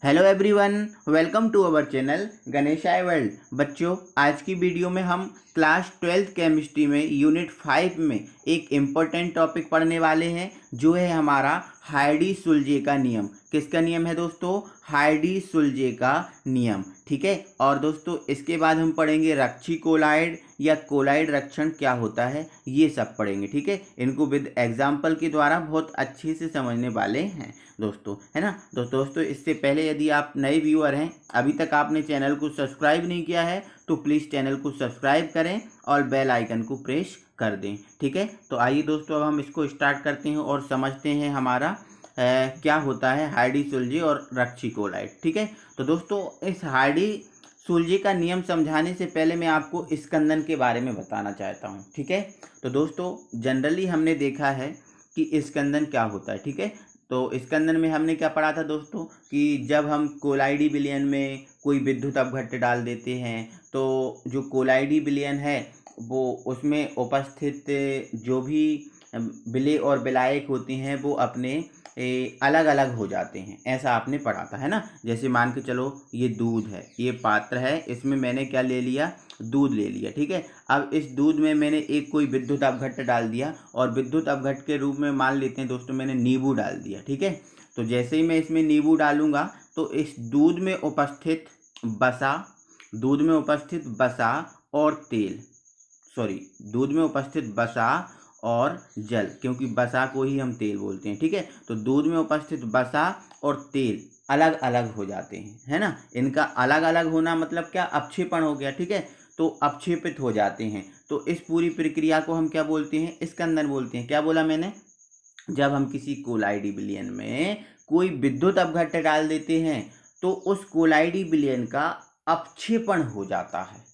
Hello everyone, welcome to our channel Ganeshaya world. बच्चों, आज की वीडियो में हम क्लास 12th केमिस्ट्री में यूनिट 5 में एक इम्पोर्टेंट टॉपिक पढ़ने वाले हैं, जो है हमारा हार्डी-सुलजे का नियम। किसका नियम है दोस्तों? हार्डी-सुलजे का नियम। ठीक है। और दोस्तों, इसके बाद हम पढ़ेंगे रक्षी कोलाइड या कोलाइड रक्षण क्या होता है, ये सब पढ़ेंगे। ठीक है। इनको विद एग्जाम्पल के द्वारा बहुत अच्छे से समझने वाले हैं दोस्तों, है ना। तो दोस्तों, इससे पहले यदि आप नए व्यूअर हैं, अभी तक आपने चैनल को सब्सक्राइब नहीं किया है, तो प्लीज़ चैनल को सब्सक्राइब करें और बेल आइकन को प्रेस कर दें। ठीक है। तो आइए दोस्तों, अब हम इसको स्टार्ट करते हैं और समझते हैं हमारा क्या होता है हार्डी-सुलजे और रक्षी कोलाइड। ठीक है। तो दोस्तों, इस हार्डी-सुलजे का नियम समझाने से पहले मैं आपको स्कंदन के बारे में बताना चाहता हूँ। ठीक है। तो दोस्तों, जनरली हमने देखा है कि स्कंदन क्या होता है। ठीक है। तो स्कंदन में हमने क्या पढ़ा था दोस्तों, कि जब हम कोलाइडी विलयन में कोई विद्युत अपघट्य डाल देते हैं, तो जो कोलाइडी विलयन है वो उसमें उपस्थित जो भी विलेय और विलायक होते हैं वो अपने अलग अलग हो जाते हैं। ऐसा आपने पढ़ा था, है ना। जैसे मान के चलो, ये दूध है, ये पात्र है, इसमें मैंने क्या ले लिया? दूध ले लिया। ठीक है। अब इस दूध में मैंने एक कोई विद्युत अपघट्य डाल दिया, और विद्युत अपघट्य के रूप में मान लेते हैं दोस्तों मैंने नींबू डाल दिया। ठीक है। तो जैसे ही मैं इसमें नींबू डालूंगा, तो इस दूध में उपस्थित बसा और तेल, सॉरी, दूध में उपस्थित बसा और जल, क्योंकि बसा को ही हम तेल बोलते हैं। ठीक है। तो दूध में उपस्थित बसा और तेल अलग अलग हो जाते हैं, है ना। इनका अलग अलग होना मतलब क्या? अपक्षेपण हो गया। ठीक है। तो अपक्षेपित हो जाते हैं। तो इस पूरी प्रक्रिया को हम क्या बोलते हैं? स्कंदन बोलते हैं। क्या बोला मैंने? जब हम किसी कोलाइडी विलयन में कोई विद्युत अपघट्य डाल देते हैं, तो उस कोलाइडी विलयन का अपक्षेपण हो जाता है।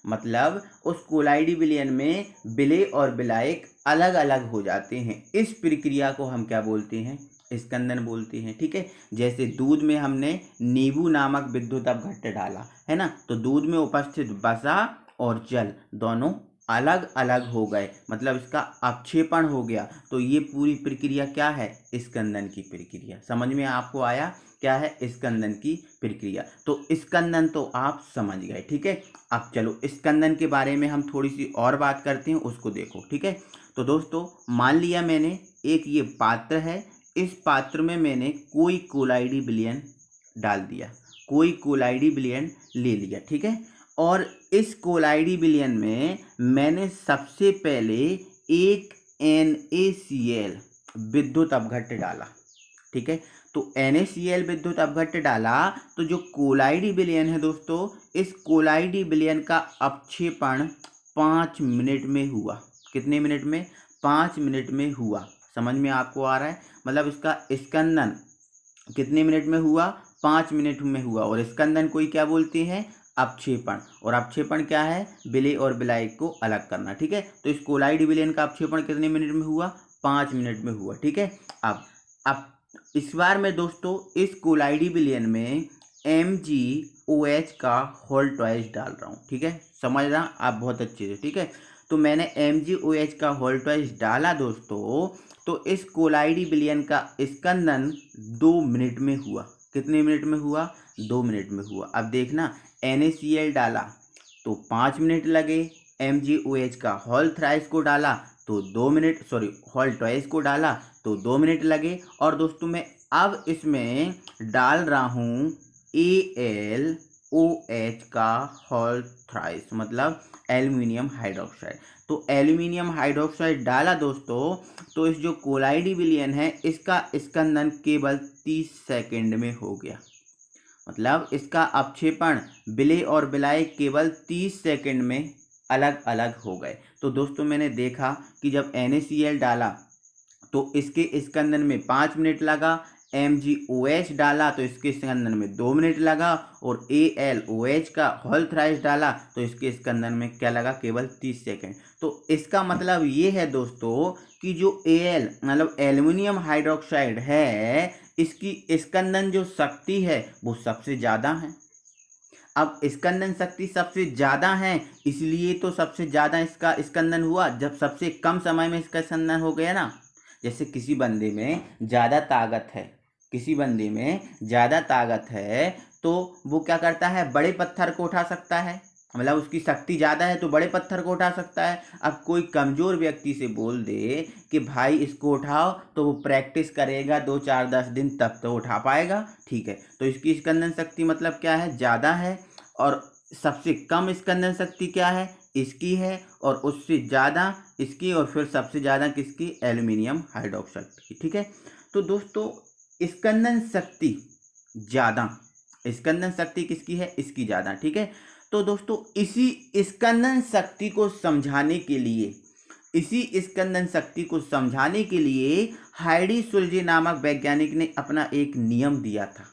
मतलब उस कोलाइडी विलयन में विलेय और विलायक अलग अलग हो जाते हैं। इस प्रक्रिया को हम क्या बोलते हैं? स्कंदन बोलते हैं। ठीक है। जैसे दूध में हमने नींबू नामक विद्युत अपघट्य डाला, है ना, तो दूध में उपस्थित वसा और जल दोनों अलग अलग हो गए, मतलब इसका अपक्षेपण हो गया। तो ये पूरी प्रक्रिया क्या है? स्कंदन की प्रक्रिया। समझ में आपको आया? क्या है स्कंदन की प्रक्रिया? तो स्कंदन तो आप समझ गए। ठीक है। अब चलो, स्कंदन के बारे में हम थोड़ी सी और बात करते हैं, उसको देखो। ठीक है। तो दोस्तों, मान लिया मैंने एक ये पात्र है, इस पात्र में मैंने कोई कोलाइडी विलयन डाल दिया, कोई कोलाइडी विलयन ले लिया। ठीक है। और इस कोलाइडी विलयन में मैंने सबसे पहले एक NaCl विद्युत अपघट्य डाला। ठीक है। तो NaCl विद्युत अपघट्य डाला, तो जो कोलाइडी विलयन है दोस्तों, इस कोलाइडी विलयन का अपक्षेपण 5 मिनट में हुआ। कितने मिनट में? 5 मिनट में हुआ। समझ में आपको आ रहा है? मतलब इसका स्कंदन कितने मिनट में हुआ? 5 मिनट में हुआ। और स्कंदन को ही क्या बोलते हैं? अपक्षेपण। और अपक्षेपण क्या है? विलेय और विलायक को अलग करना। ठीक है। तो इस कोलाइड विलयन का अपक्षेपण कितने मिनट में हुआ? 5 मिनट में हुआ। ठीक है। अब इस बार मैं दोस्तों इस कोलाइडी विलयन में MgOH का होल ट्वाइस डाल रहा हूँ। ठीक है। समझ रहा आप बहुत अच्छे से? ठीक है। तो मैंने MgOH का होल ट्वाइस डाला दोस्तों, तो इस कोलाइडी विलयन का स्कंदन 2 मिनट में हुआ। कितने मिनट में हुआ? 2 मिनट में हुआ। अब देखना, NaCl डाला तो 5 मिनट लगे, MgOH का होल थ्राइस को डाला तो 2 मिनट, सॉरी, होल ट्वाइस को डाला तो 2 मिनट लगे। और दोस्तों, मैं अब इसमें डाल रहा हूँ AlOH का होल थ्राइस, मतलब एल्यूमिनियम हाइड्रोक्साइड। तो एल्यूमिनियम हाइड्रोक्साइड डाला दोस्तों, तो इस जो कोलाइडी विलयन है इसका स्कंदन केवल 30 सेकंड में हो गया। मतलब इसका अपक्षेपण विलेय और विलायक केवल 30 सेकंड में अलग अलग हो गए। तो दोस्तों, मैंने देखा कि जब NaCl डाला तो इसके स्कंदन में 5 मिनट लगा, MgOH डाला तो इसके स्कंदन में 2 मिनट लगा, और AlOH का होल थ्राइस डाला तो इसके स्कंदन में क्या लगा? केवल 30 सेकंड। तो इसका मतलब ये है दोस्तों कि जो Al मतलब एल्युमिनियम हाइड्रोक्साइड है, इसकी स्कंदन जो शक्ति है वो सबसे ज़्यादा है। अब स्कंदन शक्ति सबसे ज़्यादा है, इसलिए तो सबसे ज़्यादा इसका स्कंदन हुआ। जब सबसे कम समय में इसका स्कंदन हो गया ना, जैसे किसी बंदे में ज़्यादा ताकत है, किसी बंदे में ज़्यादा ताकत है तो वो क्या करता है, बड़े पत्थर को उठा सकता है, मतलब उसकी शक्ति ज़्यादा है तो बड़े पत्थर को उठा सकता है। अब कोई कमज़ोर व्यक्ति से बोल दे कि भाई इसको उठाओ, तो वो प्रैक्टिस करेगा 2 4 10 दिन, तब तो उठा पाएगा। ठीक है, तो इसकी स्कंदन शक्ति मतलब क्या है, ज़्यादा है। और सबसे कम स्कंदन शक्ति क्या है, इसकी है। और उससे ज़्यादा इसकी, और फिर सबसे ज़्यादा किसकी, एल्यूमिनियम हाइड्रोक्साइड की। ठीक है, तो दोस्तों स्कंदन शक्ति ज़्यादा, स्कंदन शक्ति किसकी है, इसकी ज़्यादा। ठीक है, तो दोस्तों इसी स्कंदन शक्ति को समझाने के लिए, इसी स्कंदन शक्ति को समझाने के लिए हाइडी सुलजे नामक वैज्ञानिक ने अपना एक नियम दिया था,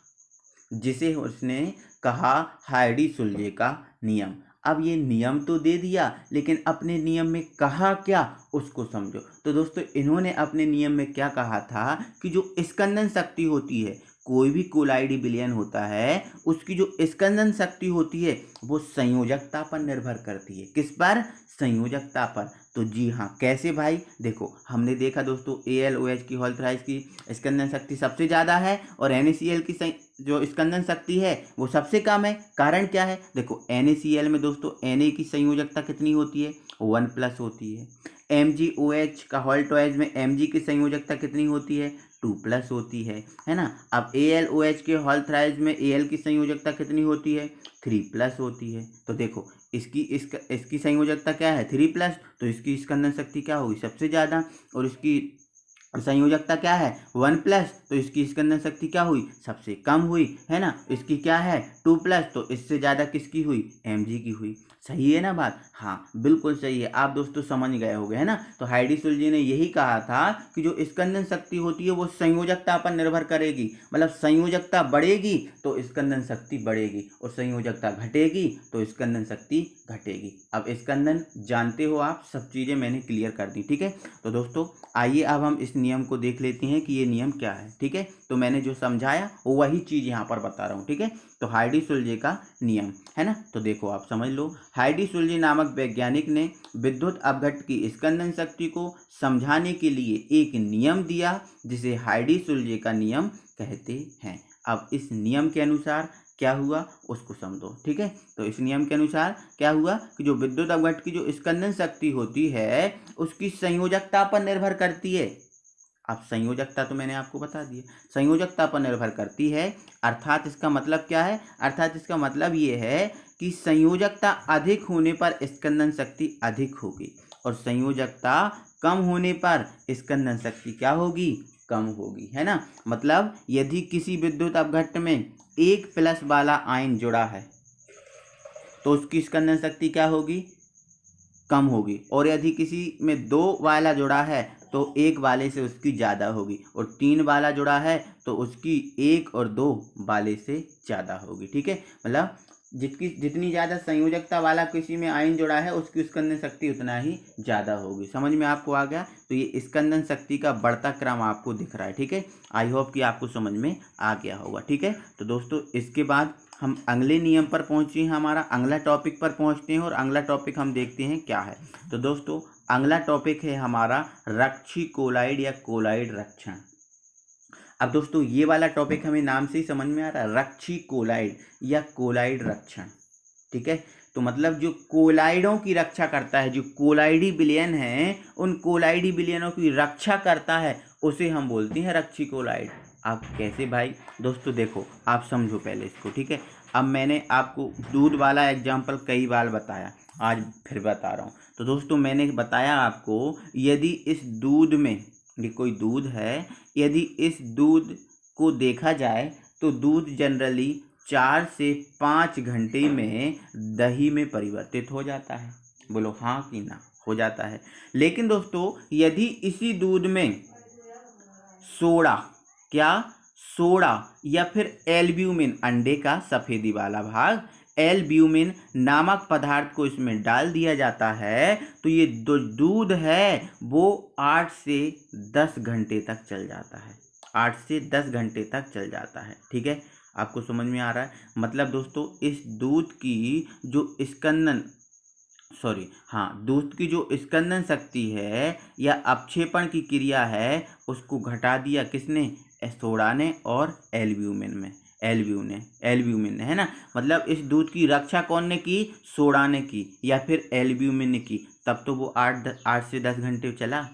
जिसे उसने कहा हाइडी सुलजे का नियम। अब ये नियम तो दे दिया, लेकिन अपने नियम में कहा क्या उसको समझो। तो दोस्तों इन्होंने अपने नियम में क्या कहा था कि जो स्कंदन शक्ति होती है, कोई भी कोलाइडी विलयन होता है, उसकी जो स्कंदन शक्ति होती है वो संयोजकता पर निर्भर करती है। किस पर, संयोजकता पर। तो जी हाँ, कैसे भाई, देखो हमने देखा दोस्तों AlOH की होल्थराइज की स्कंदन शक्ति सबसे ज़्यादा है और NaCl की जो स्कंदन शक्ति है वो सबसे कम है। कारण क्या है, देखो NaCl में दोस्तों Na की संयोजकता कितनी होती है, 1+ होती है। MgOH का होल्थराइज में Mg की संयोजकता कितनी होती है, 2+ होती है ना। अब AlOH के होल्थराइज में Al की संयोजकता कितनी होती है, 3+ होती है। तो देखो इसकी संयोजकता क्या है, 3+, तो इसकी स्कंदन शक्ति क्या होगी, सबसे ज़्यादा। और इसकी संयोजकता क्या है, 1+, तो इसकी स्कंदन शक्ति क्या हुई, सबसे कम हुई, है ना। इसकी क्या है, 2+, तो इससे ज़्यादा किसकी हुई, Mg की हुई। सही है ना बात, हाँ बिल्कुल सही है। आप दोस्तों समझ गए होंगे, है ना। तो हाइडी सुलजे ने यही कहा था कि जो स्कंदन शक्ति होती है वो संयोजकता पर निर्भर करेगी, मतलब संयोजकता बढ़ेगी तो स्कंदन शक्ति बढ़ेगी, और संयोजकता घटेगी तो स्कंदन शक्ति घटेगी। अब स्कंदन जानते हो आप, सब चीज़ें मैंने क्लियर कर दी। ठीक है, तो दोस्तों आइए अब हम इस नियम को देख लेते हैं कि ये नियम क्या है। ठीक है, तो मैंने जो समझाया वही चीज़ यहाँ पर बता रहा हूँ। ठीक है, तो हाइडी सुलजे का नियम है ना, तो देखो आप समझ लो। हाइडी सुलजे नामक वैज्ञानिक ने विद्युत अपघट्ट की स्कंदन शक्ति को समझाने के लिए एक नियम दिया, जिसे हाइडी सुलजे का नियम कहते हैं। अब इस नियम के अनुसार क्या हुआ उसको समझो। ठीक है, तो इस नियम के अनुसार क्या हुआ कि जो विद्युत अपघट्ट की जो स्कंदन शक्ति होती है उसकी संयोजकता पर निर्भर करती है। अब संयोजकता तो मैंने आपको बता दिया, संयोजकता पर निर्भर करती है। अर्थात इसका मतलब क्या है, अर्थात इसका मतलब ये है कि संयोजकता अधिक होने पर स्कंदन शक्ति अधिक होगी, और संयोजकता कम होने पर स्कंदन शक्ति क्या होगी, कम होगी, है ना। मतलब यदि किसी विद्युत अपघट्ट में 1+ वाला आयन जुड़ा है तो उसकी स्कंदन शक्ति क्या होगी, कम होगी। और यदि किसी में 2 वाला जुड़ा है तो 1 वाले से उसकी ज़्यादा होगी, और 3 वाला जुड़ा है तो उसकी 1 और 2 वाले से ज़्यादा होगी। ठीक है, मतलब जितनी ज़्यादा संयोजकता वाला किसी में आयन जुड़ा है उसकी स्कंदन शक्ति उतना ही ज़्यादा होगी। समझ में आपको आ गया, तो ये स्कंदन शक्ति का बढ़ता क्रम आपको दिख रहा है। ठीक है, आई होप कि आपको समझ में आ गया होगा। ठीक है, तो दोस्तों इसके बाद हम अगले नियम पर पहुंचे हैं, हमारा अगला टॉपिक पर पहुंचते हैं, और अगला टॉपिक हम देखते हैं क्या है। तो दोस्तों अगला टॉपिक है हमारा रक्षी कोलाइड या कोलाइड रक्षण। अब दोस्तों ये वाला टॉपिक हमें नाम से ही समझ में आ रहा है, रक्षी कोलाइड या कोलाइड रक्षण। ठीक है, तो मतलब जो कोलाइडों की रक्षा करता है, जो कोलाइडी विलयन है उन कोलाइडी विलयनों की रक्षा करता है, उसे हम बोलते हैं रक्षी कोलाइड। आप कैसे भाई, दोस्तों देखो आप समझो पहले इसको। ठीक है, अब मैंने आपको दूध वाला एग्जाम्पल कई बार बताया, आज फिर बता रहा हूँ। तो दोस्तों मैंने बताया आपको, यदि इस दूध में, ये कोई दूध है, यदि इस दूध को देखा जाए तो दूध जनरली 4 से 5 घंटे में दही में परिवर्तित हो जाता है। बोलो हाँ कि ना, हो जाता है। लेकिन दोस्तों यदि इसी दूध में सोडा, क्या, सोडा या फिर एल्ब्यूमिन, अंडे का सफेदी वाला भाग, एल्ब्यूमिन नामक पदार्थ को इसमें डाल दिया जाता है, तो ये दूध है वो 8 से 10 घंटे तक चल जाता है, 8 से 10 घंटे तक चल जाता है। ठीक है, आपको समझ में आ रहा है। मतलब दोस्तों इस दूध की जो स्कंदन दूध की जो स्कंदन शक्ति है या अपक्षेपण की क्रिया है उसको घटा दिया किसने, सोडा ने और एल्ब्यूमिन ने, है ना। मतलब इस दूध की रक्षा कौन ने की? सोडा ने की या फिर एल्ब्यूमिन ने की। तब तो वो 8 से 10 घंटे चला।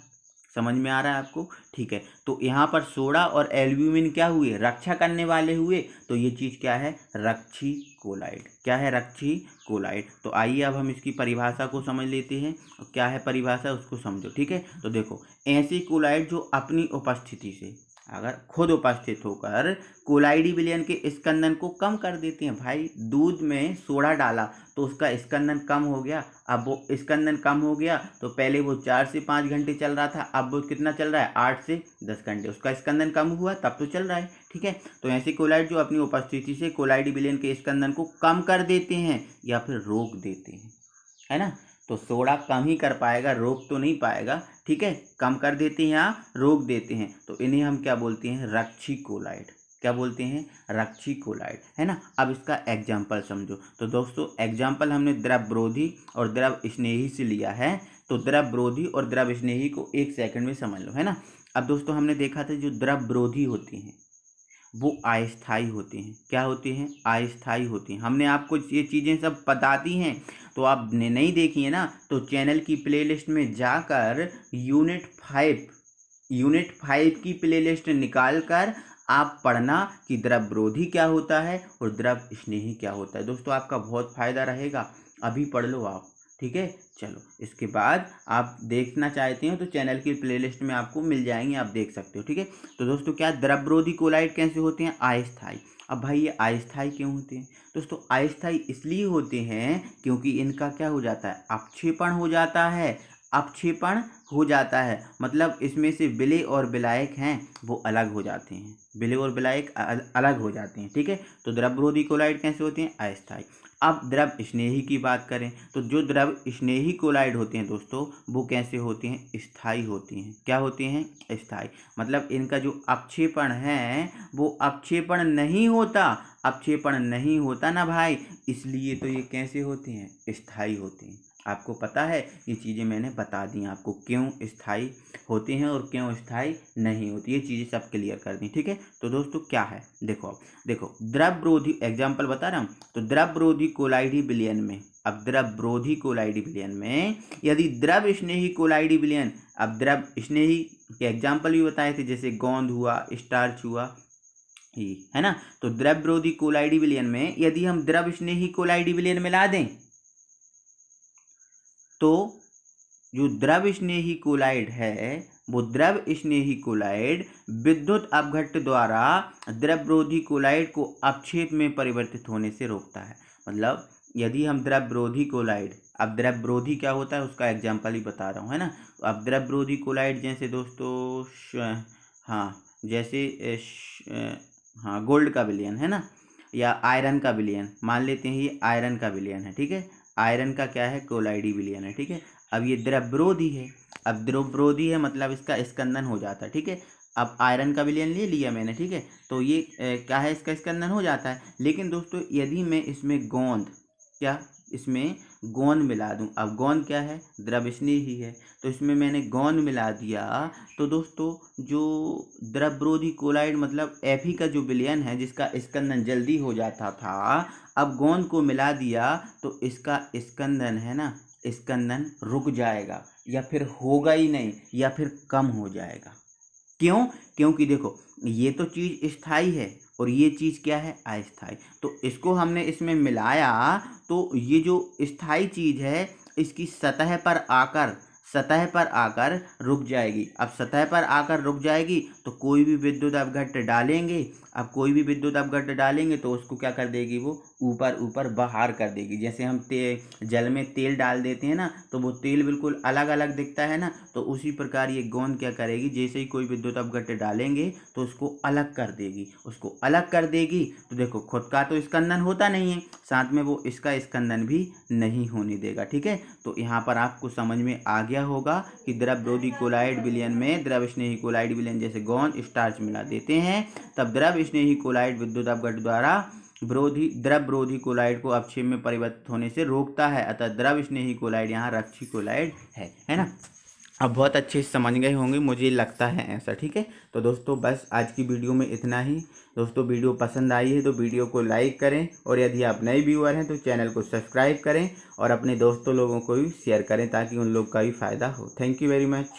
समझ में आ रहा है आपको? ठीक है, तो यहाँ पर सोडा और एल्ब्यूमिन क्या हुए? रक्षा करने वाले हुए। तो ये चीज़ क्या है? रक्षी कोलाइड। क्या है? रक्षी कोलाइड। तो आइए अब हम इसकी परिभाषा को समझ लेते हैं। क्या है परिभाषा, उसको समझो। ठीक है, तो देखो, ऐसी कोलाइड जो अपनी उपस्थिति से, अगर खुद उपस्थित होकर कोलाइडी विलयन के स्कंदन को कम कर देते हैं। भाई दूध में सोडा डाला तो उसका स्कंदन कम हो गया। अब वो स्कंदन कम हो गया तो पहले वो 4 से 5 घंटे चल रहा था, अब वो कितना चल रहा है? 8 से 10 घंटे। उसका स्कंदन कम हुआ तब तो चल रहा है। ठीक है, तो ऐसी कोलाइड जो अपनी उपस्थिति से कोलाइडी विलयन के स्कंदन को कम कर देते हैं या फिर रोक देते हैं, है ना। तो सोडा कम ही कर पाएगा, रोक तो नहीं पाएगा। ठीक है, कम कर देते हैं या रोक देते हैं, तो इन्हें हम क्या बोलते हैं? रक्षी कोलाइड। क्या बोलते हैं? रक्षी कोलाइड, है ना। अब इसका एग्जाम्पल समझो। तो दोस्तों एग्जाम्पल हमने द्रवरोधी और द्रव स्नेही से लिया है। तो द्रवरोधी और द्रव स्नेही को 1 सेकंड में समझ लो, है ना। अब दोस्तों हमने देखा था जो द्रवरोधी होते हैं वो अस्थायी होते हैं। क्या होते हैं? अस्थायी होते हैं। हमने आपको ये चीज़ें सब बता दी हैं, तो आपने नहीं देखी है ना, तो चैनल की प्लेलिस्ट में जाकर यूनिट 5 की प्लेलिस्ट निकाल कर आप पढ़ना कि द्रवरोधी क्या होता है और द्रव स्नेही क्या होता है। दोस्तों आपका बहुत फायदा रहेगा, अभी पढ़ लो आप। ठीक है, चलो इसके बाद आप देखना चाहते हो तो चैनल की प्लेलिस्ट में आपको मिल जाएंगे, आप देख सकते हो। ठीक है, तो दोस्तों क्या द्रवरोधी कोलाइड कैसे होते हैं? अस्थायी। अब भाई ये अस्थायी क्यों होते हैं? दोस्तों अस्थायी इसलिए होते हैं क्योंकि इनका क्या हो जाता है? अपक्षेपण हो जाता है। अपक्षेपण हो जाता है मतलब इसमें से विलेय और विलायक हैं वो अलग हो जाते हैं। विलेय और विलायक अलग हो जाते हैं। ठीक है, तो द्रवरोधी कोलाइड कैसे होते हैं? अस्थायी। अब द्रव स्नेही की बात करें तो जो द्रव स्नेही कोलाइड होते हैं दोस्तों वो कैसे होते हैं? स्थायी होती हैं। क्या होते हैं? स्थायी। मतलब इनका जो अपक्षेपण है वो अपक्षेपण नहीं होता। अपक्षेपण नहीं होता ना भाई, इसलिए तो ये कैसे होते हैं? स्थायी होते हैं। आपको पता है, ये चीज़ें मैंने बता दी आपको क्यों स्थायी होते हैं और क्यों स्थायी नहीं होती, ये चीज़ें सब क्लियर कर दी। ठीक है, तो दोस्तों क्या है, देखो द्रवरोधी एग्जाम्पल बता रहा हूँ। तो द्रवरोधी कोलाइडी विलयन में, अब द्रवरोधी कोलाइडी विलयन में यदि द्रव स्नेही कोलाइडी विलयन, अब द्रव स्नेही के एग्जाम्पल भी बताए थे, जैसे गोंद हुआ, स्टार्च हुआ, ये है ना। तो द्रवरोधी कोलाइडी विलयन में यदि हम द्रव स्नेही कोलाइडी विलयन मिला दें तो जो द्रव स्नेही कोलाइड है वो द्रव स्नेही कोलाइड विद्युत अपघट्ट द्वारा द्रवरोधी कोलाइड को अपक्षेप में परिवर्तित होने से रोकता है। मतलब यदि हम द्रवरोधी कोलाइड, अब द्रवरोधी क्या होता है उसका एग्जाम्पल ही बता रहा हूँ, है ना। अब द्रवरोधी कोलाइड जैसे दोस्तों हाँ, जैसे हाँ गोल्ड का विलयन है ना, या आयरन का विलयन मान लेते हैं, ये आयरन का विलयन है। ठीक है, आयरन का क्या है? कोलाइडी विलयन है। ठीक है, अब ये द्रवरोधी है। अब द्रवरोधी है मतलब इसका स्कंदन हो जाता है। ठीक है, अब आयरन का विलयन ले लिया मैंने। ठीक है, तो ये क्या है? इसका स्कंदन हो जाता है। लेकिन दोस्तों यदि मैं इसमें गोंद, क्या इसमें गोंद मिला दूं, अब गोंद क्या है? द्रव स्नेही है, तो इसमें मैंने गोंद मिला दिया तो दोस्तों जो द्रवरोधी कोलाइड मतलब Fe का जो विलयन है जिसका स्कंदन जल्दी हो जाता था, अब गोंद को मिला दिया तो इसका स्कंदन है ना, स्कंदन रुक जाएगा या फिर होगा ही नहीं या फिर कम हो जाएगा। क्यों? क्योंकि देखो ये तो चीज़ स्थायी है और ये चीज़ क्या है? अस्थायी। तो इसको हमने इसमें मिलाया तो ये जो स्थायी चीज़ है इसकी सतह पर आकर रुक जाएगी। अब सतह पर आकर रुक जाएगी तो कोई भी विद्युत अपघट्ट डालेंगे, अब कोई भी विद्युत अपघट्ट डालेंगे तो उसको क्या कर देगी? वो ऊपर बाहर कर देगी। जैसे हम जल में तेल डाल देते हैं ना तो वो तेल बिल्कुल अलग अलग दिखता है ना, तो उसी प्रकार ये गोंद क्या करेगी? जैसे ही कोई विद्युत अपघट्ट डालेंगे तो उसको अलग कर देगी। उसको अलग कर देगी तो देखो खुद का तो स्कंदन होता नहीं है, साथ में वो इसका स्कंदन भी नहीं होने देगा। ठीक है, तो यहाँ पर आपको समझ में आ गया होगा कि द्रवरोधी कोलाइड विलयन में द्रव स्नेही कोलाइड विलयन जैसे गोंद स्टार्च मिला देते हैं तब द्रव स्नेही कोलाइड विद्युत अपघट्ट द्वारा द्रवरोधी कोलाइड को अपक्षेप में परिवर्तित होने से रोकता है। अतः द्रव स्नेही कोलाइड यहाँ रक्षी कोलाइड है ना। अब बहुत अच्छे से समझ गए होंगे, मुझे लगता है ऐसा। ठीक है, तो दोस्तों बस आज की वीडियो में इतना ही। दोस्तों वीडियो पसंद आई है तो वीडियो को लाइक करें, और यदि आप नए व्यूअर हैं तो चैनल को सब्सक्राइब करें और अपने दोस्तों लोगों को भी शेयर करें ताकि उन लोग का भी फ़ायदा हो। Thank you very much.